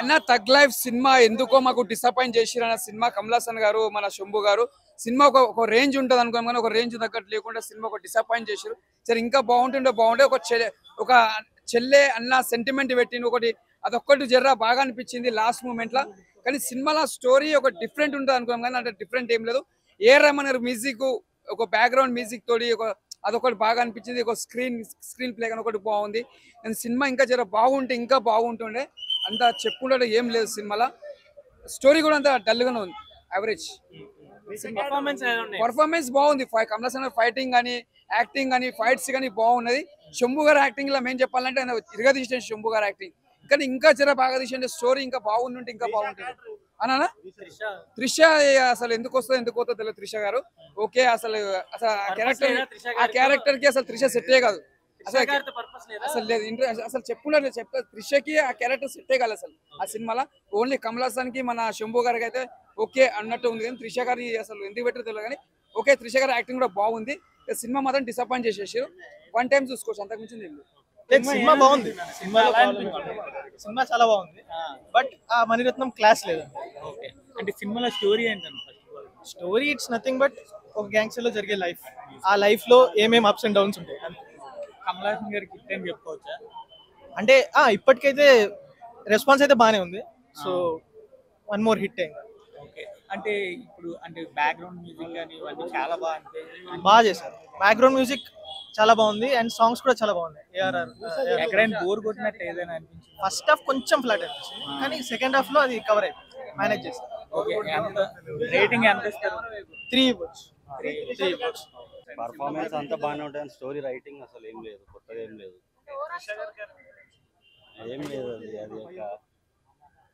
అన్న తగ్ life cinema ఎందుకో మాకు డిసప్పాయింట్ చేసిరు అన్న సినిమా. కమల్ హాసన్ గారు మన శంభు గారు సినిమా ఒక రేంజ్ ఉంటుంది అనుకోని కానీ ఒక రేంజ్ తగ్గట్టు లేకుండా సినిమా ఒక డిసప్పాయింట్ చేసిరు. సరే ఇంకా బాగుంటుండే ఒక చెల్లె అన్న సెంటిమెంట్ పెట్టింది ఒకటి, అదొక్కటి జర్రా బాగా అనిపించింది లాస్ట్ మూమెంట్ లా. కానీ సినిమాలో స్టోరీ ఒక డిఫరెంట్ ఉంటుంది అనుకున్నాం కానీ అంటే డిఫరెంట్ ఏం లేదు. ఏ రమణ మ్యూజిక్ ఒక బ్యాక్గ్రౌండ్ మ్యూజిక్ తోటి అదొకటి బాగా అనిపించింది. ఒక స్క్రీన్ ప్లే కానీ ఒకటి బాగుంది. కానీ సినిమా ఇంకా జర బాగుంటే ఇంకా బాగుంటుండే. అంత చెప్పుకుంటే ఏం లేదు సినిమాలో. స్టోరీ కూడా అంత డల్ గానే ఉంది, యావరేజ్. పర్ఫార్మెన్స్ బాగుంది. కమల్ హాసన్ ఫైటింగ్ కానీ యాక్టింగ్ కానీ ఫైట్స్ కానీ బాగున్నది. శంభు గారు యాక్టింగ్ లో మేము చెప్పాలంటే ఆయన తిరగదీసిన శంభు గారు యాక్టింగ్. కానీ ఇంకా జర బాగా తీసే స్టోరీ ఇంకా బాగుంటుంటే ఇంకా బాగుంటుంది అన్నా. త్రిష అసలు ఎందుకు వస్తుందో ఎందుకు పోతుందో తెలియదు. త్రిష గారు ఓకే అసలు ఆ క్యారెక్టర్ కి అసలు త్రిష సెట్టే కాదు అసలు లేదు. అసలు త్రిషకి ఆ క్యారెక్టర్ సెట్టే కాదు అసలు ఆ సినిమాలో. ఓన్లీ కమల్ హాసన్ కి మన శంభు గారికి అయితే ఓకే అన్నట్టు ఉంది. కానీ త్రిష గారి అసలు ఎందుకు పెట్టారో తెలియదు. కానీ ఓకే త్రిష గారి యాక్టింగ్ కూడా బాగుంది. సినిమా మాత్రం డిసప్పాయింట్ చేసేసారు. వన్ టైం చూసుకోవచ్చు, అంతకు మించింది ఏం లేదు. సినిమా బాగుంది, సినిమా చాలా బాగుంది. బట్ ఆ మణిరత్నం క్లాస్ లేదు. అంటే సినిమాలో స్టోరీ ఏంటంటే స్టోరీ ఇట్స్ నథింగ్ బట్ ఒక గ్యాంగ్స్టర్ లో జరిగే లైఫ్. ఆ లైఫ్ లో ఏమేమి అప్స్ అండ్ డౌన్స్ ఉంటాయి. కమల్ హాసన్ గారికి హిట్ అని చెప్పుకోవచ్చా? అంటే ఇప్పటికైతే రెస్పాన్స్ అయితే బాగానే ఉంది. సో వన్ మోర్ హిట్ అయింది. ఓకే, అంటే ఇప్పుడు అంటే బ్యాక్గ్రౌండ్ మ్యూజిక్ కానీ ఇవన్నీ చాలా బాగా చేశారు. బ్యాక్గ్రౌండ్ మ్యూజిక్ చాలా బాగుంది అండ్ సాంగ్స్ కూడా చాలా బాగున్నాయి. ఎక్కడైనా బోర్ కొట్టినట్టు ఏదైనా అనిపించింది? ఫస్ట్ హాఫ్ కొంచెం ఫ్లాట్ అనిపించింది కానీ సెకండ్ హాఫ్ లో అది కవర్ అయిపోయింది, మేనేజ్ చేశారు. ఓకే, రేటింగ్ ఎంత ఇస్తారు? 3 ఇవ్వచ్చు. పర్ఫార్మెన్స్ అంతా బాగానే ఉంటుంది. స్టోరీ రైటింగ్ అసలు ఏం లేదు, కొత్తగా ఏం లేదు. అది ఒక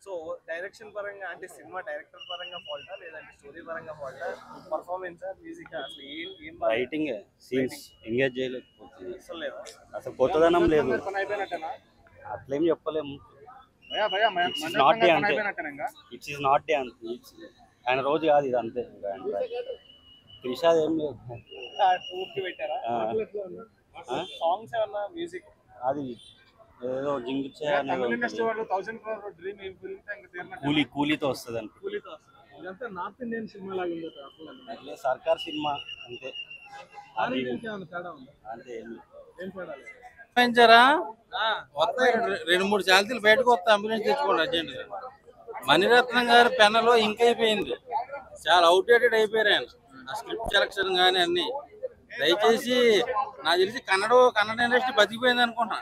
సో డైరెక్షన్ పరంగా అంటే సినిమా డైరెక్టర్ పరంగా ఫాల్టా లేదంటే స్టోరీ పరంగా ఫాల్టా, పర్ఫార్మెన్స్ మ్యూజిక్ అసలు ఏం రైటింగ్ సీన్స్ ఎంగేజ్ చేయలేకపోతుంది. అసలు కొత్తదనం లేదు. అట్లేం చెప్పలేము. ఇట్స్ నాట్ డే అంతే. ఆయన రోజు కాదు ఇది, అంతే. త్రిషాద్ ఏం లేదు. అది ఏదో కూలీతో వస్తుంది అంటే సర్కార్ సినిమా అంతే. పెంచారా 2-3 శాలరీలు బయటకు వస్తే అంబులెన్స్ తెచ్చుకోండి అర్జెంట్. మణిరత్నం గారి పెన్నులో ఇంకైపోయింది, చాలా అవుట్డేటెడ్ అయిపోయారు ఆయన. ఆ స్క్రిప్ట్ సెలక్షన్ కానీ అన్ని. దయచేసి నాకు తెలిసి కన్నడ ఇండస్ట్రీ బతికిపోయింది అనుకుంటున్నా.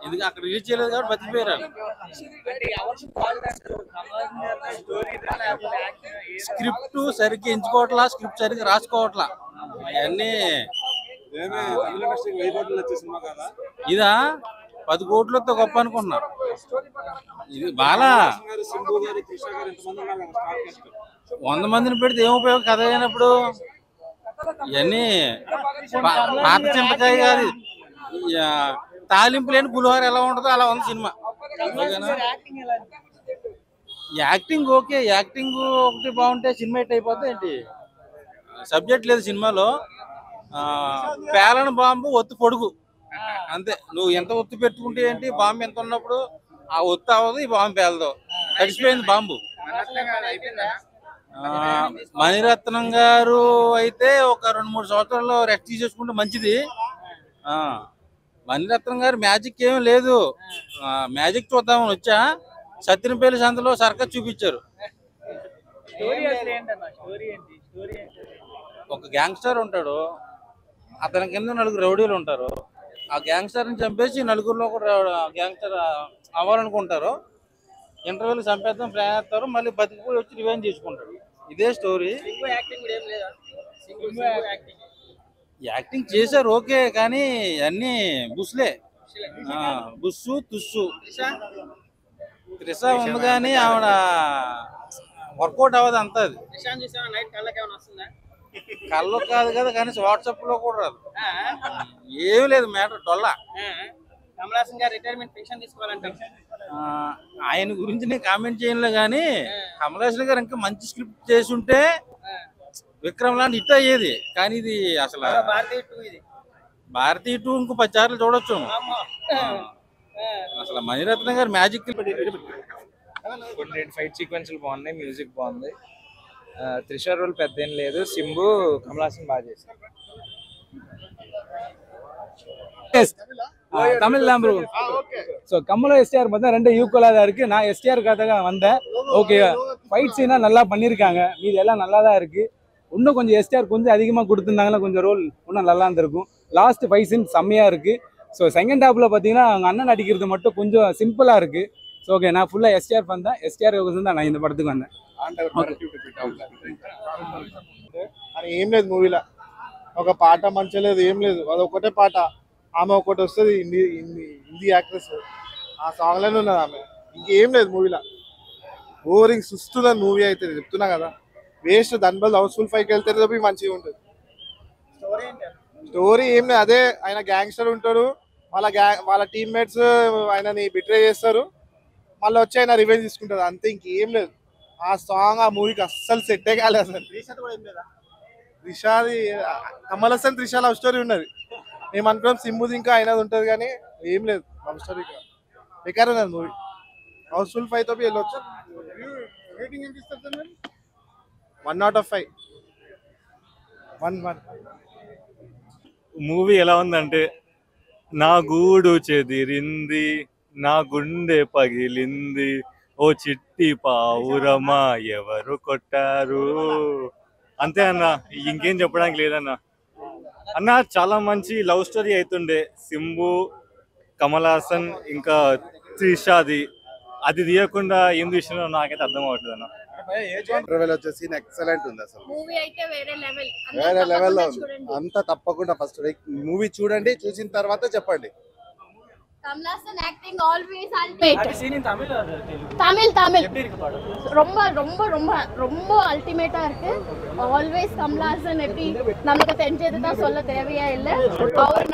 ఇది అక్కడ రిలీజ్ చేయలేదు కాబట్టి బతికిపోయారు. స్క్రిప్ట్ సరిగ్గా ఎంచుకోవట్లా, స్క్రిప్ట్ సరిగ్గా రాసుకోవట్లా. అవన్నీ ఇదా 10 కోట్లతో గొప్ప అనుకుంటున్నారు. ఇది బాగా 100 మందిని పెడితే ఏం ఉపయోగం కథ అయినప్పుడు. ఇవన్నీ పాత చింతకాయ కాదు, తాలింపు లేని పులిహోర ఎలా ఉంటుందో అలా ఉంది సినిమా. యాక్టింగ్ ఓకే, యాక్టింగ్ ఒకటి బాగుంటే సినిమా హిట్ అయిపోతుంది ఏంటి? సబ్జెక్ట్ లేదు సినిమాలో. పేలన బాంబు ఒత్తు పొడుగు అంతే. నువ్వు ఎంత ఒత్తు పెట్టుకుంటే ఏంటి, బాంబు ఎంత ఉన్నప్పుడు ఆ ఒత్తు అవ్వదు, ఈ బాంబు పేలదు, తడిసిపోయింది బాంబు. మణిరత్నం గారు అయితే ఒక 2-3 సంవత్సరాల్లో రెస్ట్ చేసుకుంటే మంచిది. మణిరత్నం గారు మ్యాజిక్ ఏమీ లేదు. మ్యాజిక్ చూద్దామని వచ్చా, సత్యనపల్లి సంతలో సర్కస్ చూపించారు. ఒక గ్యాంగ్స్టర్ ఉంటాడు, అతని కింద 4 రౌడీలు ఉంటారు. ఆ గ్యాంగ్స్టర్ని చంపేసి 4గురిలో కూడా గ్యాంగ్స్టర్ అవ్వాలనుకుంటారు. ఇంటర్వ్యూలు చంపేద్దాం ప్లాన్ చేస్తారు, మళ్ళీ బతికిపోయి వచ్చి రివెంజ్ చేసుకుంటాడు. ఇదే స్టోరీ. యాక్టింగ్ చేశారు ఓకే, కానీ అన్ని బుస్లే. బుస్సు తుస్సు. త్రిష ఉంది కానీ ఆవిడ వర్కౌట్ అవ్వదు అంత. అది కళ్ళు కాదు కదా, కానీ వాట్సాప్ లో కూడా రాదు. ఏమి లేదు మ్యాటర్ డొల్లా. ఆయన గురించి నేను కామెంట్ చేయలే, కానీ కమల్ హాసన్ గారు ఇంకా మంచి స్క్రిప్ట్ చేసి ఉంటే విక్రమ్ లాంటి హిట్ అయ్యేది. కానీ ఇది అసలు భారతీయ 2 ఇంకో 10 సార్లు చూడొచ్చు. అసలు మణిరత్నం గారు మ్యాజిక్ కొన్ని 2 ఫైట్ సీక్వెన్స్లు బాగున్నాయి, మ్యూజిక్ బాగుంది. త్రిష రోల్ పెద్ద ఏం లేదు, సింబు కమల్ హాసన్ బాగా చేశారు. தமிழ் தான் ப்ரோ. ஸோ கமலும் எஸ்டிஆர் பார்த்தா ரெண்டு ஈக்குவலாக தான் இருக்கு. நான் எஸ்டிஆருக்காக வந்தேன். ஓகே, ஃபைட் சீனா நல்லா பண்ணியிருக்காங்க, மீது எல்லாம் நல்லா தான் இருக்கு. இன்னும் கொஞ்சம் எஸ்டிஆர் கொஞ்சம் அதிகமாக கொடுத்துருந்தாங்கன்னா கொஞ்சம் ரோல் இன்னும் நல்லா இருந்திருக்கும். லாஸ்ட் ஃபைட் சீன் செம்மையாக இருக்கு. ஸோ செகண்ட் ஹாஃப்ல பார்த்தீங்கன்னா அவங்க அண்ணன் நடிக்கிறது மட்டும் கொஞ்சம் சிம்பிளாக இருக்கு. ஸோ ஓகே, நான் ஃபுல்லாக எஸ்டிஆர் ஃபன் தான். எஸ்டிஆர் தான் நான் இந்த படத்துக்கு வந்தேன். అని ఏం లేదు మూవీలో, ఒక పాట మంచిగా లేదు, ఏం లేదు, అది ఒకటే పాట. ఆమె ఒకటి వస్తుంది, హిందీ యాక్ట్రెస్, ఆ సాంగ్లోనే ఉన్నది ఆమె. ఇంకేం లేదు మూవీలో. బోరింగ్ సుస్తున్న మూవీ అయితే చెప్తున్నా కదా, వేస్ట్. దాని బదులు హౌస్ఫుల్ 5కి వెళ్తే తప్ప మంచిగా ఉంటుంది. స్టోరీ ఏం లేదు, అదే ఆయన గ్యాంగ్స్టర్ ఉంటాడు, వాళ్ళ టీమ్మేట్స్ ఆయనని బిట్రే చేస్తారు, మళ్ళీ వచ్చి ఆయన రివెంజ్ తీసుకుంటారు, అంతే. ఇంకేం లేదు. ఆ సాంగ్ ఆ మూవీకి అస్సలు సెట్టే కాలేదు అసలు. త్రిషాది కమల్ హాసన్ త్రిషా లవ్ స్టోరీ ఉన్నది, మేము అనుకున్నాం సింబుది ఇంకా అయినది ఉంటుంది, కానీ ఏం లేదు లవ్ స్టోరీ. బెకార్ ఉన్నది మూవీ. హౌస్ఫుల్ 5 తో వెళ్ళొచ్చు. 1/5. 1 మూవీ ఎలా ఉందంటే, నా గూడు చెదిరింది, నా గుండె పగిలింది, ఓ చిట్టి పావురమా ఎవరు కొట్టారు, అంతే అన్న. ఇంకేం చెప్పడానికి లేదన్న. అన్న చాలా మంచి లవ్ స్టోరీ అవుతుండే, సింబు కమల్ హాసన్ ఇంకా త్రిషాది. అది తీయకుండా ఏం తీసినా నాకైతే అర్థం అవ్వట్లేదు అన్న. వచ్చేసి ఎక్సలెంట్ ఉంది అసలు. మూవీ అయితే వేరే లెవెల్, వేరే లెవెల్లో ఉంది. అంతా తప్పకుండా ఫస్ట్ మూవీ చూడండి, చూసిన తర్వాత చెప్పండి. Kamal Haasan acting always ultimate. Tamil Tamil ரொம்ப ரொம்ப ரொம்ப ரொம்ப அல்டிமேட்டா இருக்கு. ஆல்வேஸ் கமல் ஹாசன் எப்படி நமக்கு தெரிஞ்சது தான் சொல்ல தேவையா இல்ல. அவர்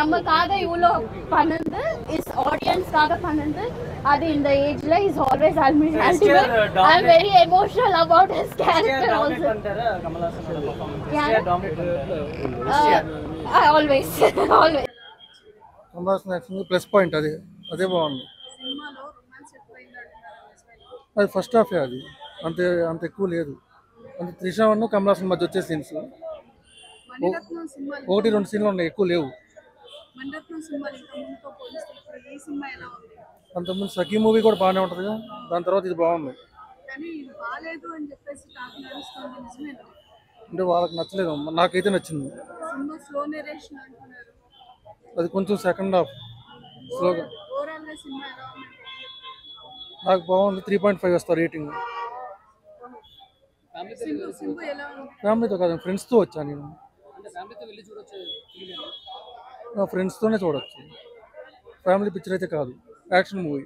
நமக்காக இவ்வளோ பண்ணது, இஸ் ஆடியன்ஸ்க்காக பண்ணது, அது இந்த ஏஜ்ல is always ultimate. I am very emotional about his character also. Kamal Haasan always always Kamal action plus point, అదే బాగుంది. అది ఫస్ట్ హాఫే, అది అంత ఎక్కువ లేదు. అంటే త్రిష కమల్ హాసన్ మధ్య వచ్చే సీన్స్ 1-2 సీన్లు ఉన్నాయి, ఎక్కువ లేవు. అంతకుముందు సఖీ మూవీ కూడా బాగానే ఉంటుంది కదా, దాని తర్వాత ఇది బాగుంది. అంటే వాళ్ళకి నచ్చలేదు, నాకైతే నచ్చింది. అది కొంచెం సెకండ్ హాఫ్ స్లోగా. నాకు బాగుంది. 3.5 వస్తా రేటింగ్. ఫ్యామిలీతో కాదు, ఫ్రెండ్స్తో వచ్చా నేను. ఫ్రెండ్స్తోనే చూడొచ్చు, ఫ్యామిలీ పిక్చర్ అయితే కాదు, యాక్షన్ మూవీ.